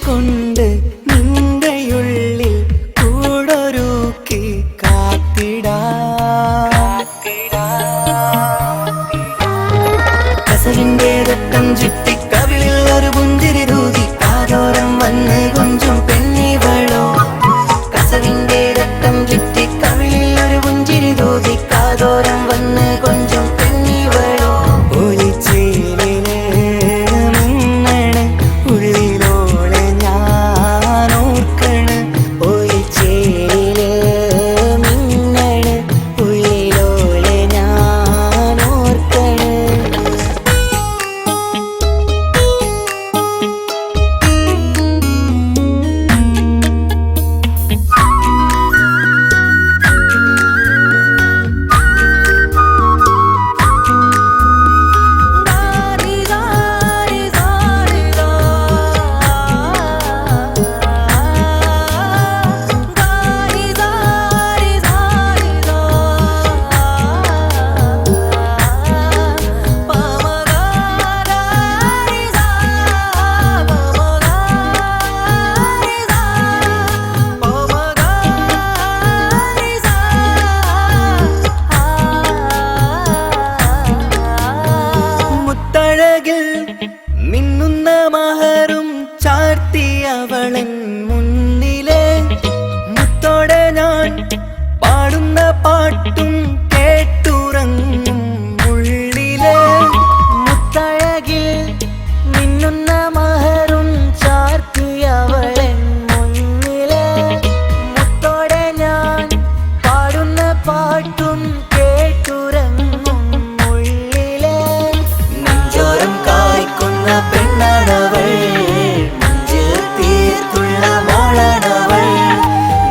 കൊണ്ട് നിന്റെയുള്ളിൽ കൂടൊരുക്കി കസവിന്റെ രക്തം ചുറ്റി കവിളിൽ ഒരു പുഞ്ചിരി തൂകി കാതോരം വന്ന് കൊഞ്ചും പെണ്ണിവളോ. കസവിന്റെ രക്തം ചുറ്റി കവിളിൽ ഒരു പുഞ്ചിരി തൂകി കാതോരം വന്ന് കൊഞ്ചും പെണ്ണിവളോ. ഒലിച്ചേലിന് മിന്നണ് ഉള്ളിലോളെ ഞാൻ ഓർക്കണ്. ഒലിച്ചേലില് മിന്നണ് ഉള്ളിലോളെ ഞാൻ ഓർക്കണ്. മിന്നുന്ന മഹറും ചാർത്തിയവളൻ മുന്നിലെ മുത്തോടെ ഞാൻ പാടുന്ന പാട്ടും കേട്ടുറങ്ങും ഉള്ളിലെ. മുത്തഴകിൽ മിന്നുന്ന മഹറും ചാർത്തിയവളൻ മുന്നിലെ മുത്തോടെ ഞാൻ പാടുന്ന പാട്ടും കേട്ടുറങ്ങും ഉള്ളിലെ. നെഞ്ചോരം കായ്ക്കുന്ന പെണ്ണാണവൾ, നെഞ്ചിൽ തീർത്തുള്ള മോളാണവൾ.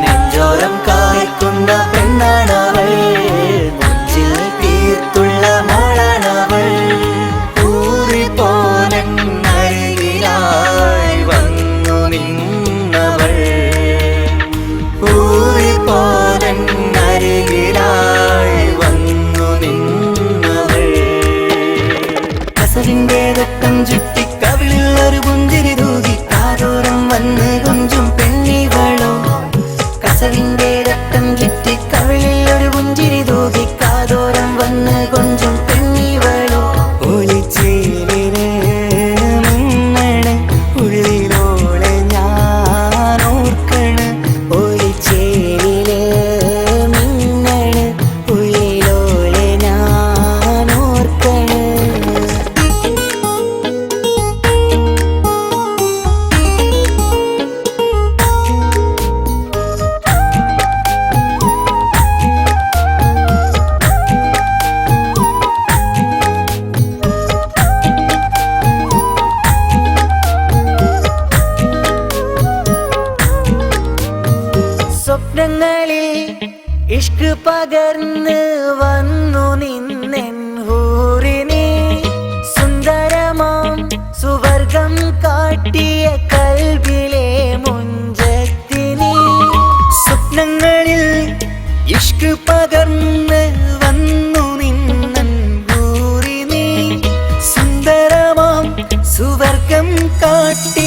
നെഞ്ചോരം കായ്ക്കുന്ന പെണ്ണാണവൾ, നെഞ്ചിൽ തീർത്തുള്ള മോളാണവൾ. ഊറിപ്പോലൻ അരികിലായി വന്നു നിന്നവൾ, ഊറിപ്പോലൻ അരികിലായി വന്നു നിന്നവൾ. കസവിന്റെ രക്തം ചുറ്റി കവിളിൽ ഒരു പുഞ്ചിരി തൂകി കാതോരം വന്ന് കൊഞ്ചും പെണ്ണിവളോ. കസവിന്റെ രക്തം ചുറ്റി കവിളിൽ ഒരു പുഞ്ചിരി തൂകി കാതോരം വന്ന് കൊഞ്ചും പെണ്ണിവളോ. ഒലിച്ചേലിന് മിന്നണ് ഉള്ളിലോളെ ഞാൻ ഓർക്കണ്. ഒലിച്ചേലില് മിന്നണ് ഉള്ളിലോളെ ഞാൻ ഓർക്കണ്. സ്വപ്നങ്ങളിൽ ഇഷ്ക് പകർന്ന് വന്നു നിന്നെൻ ഹൂറിനെ. സുന്ദരമാം സുവർഗം കാട്ടിയ കൽബിലെ മുഞ്ചത്തിനെ. സ്വപ്നങ്ങളിൽ ഇഷ്ക് പകർന്ന് വന്നു നിന്നെൻ ഹൂറിനെ. സുന്ദരമാം സുവർഗം കാട്ടി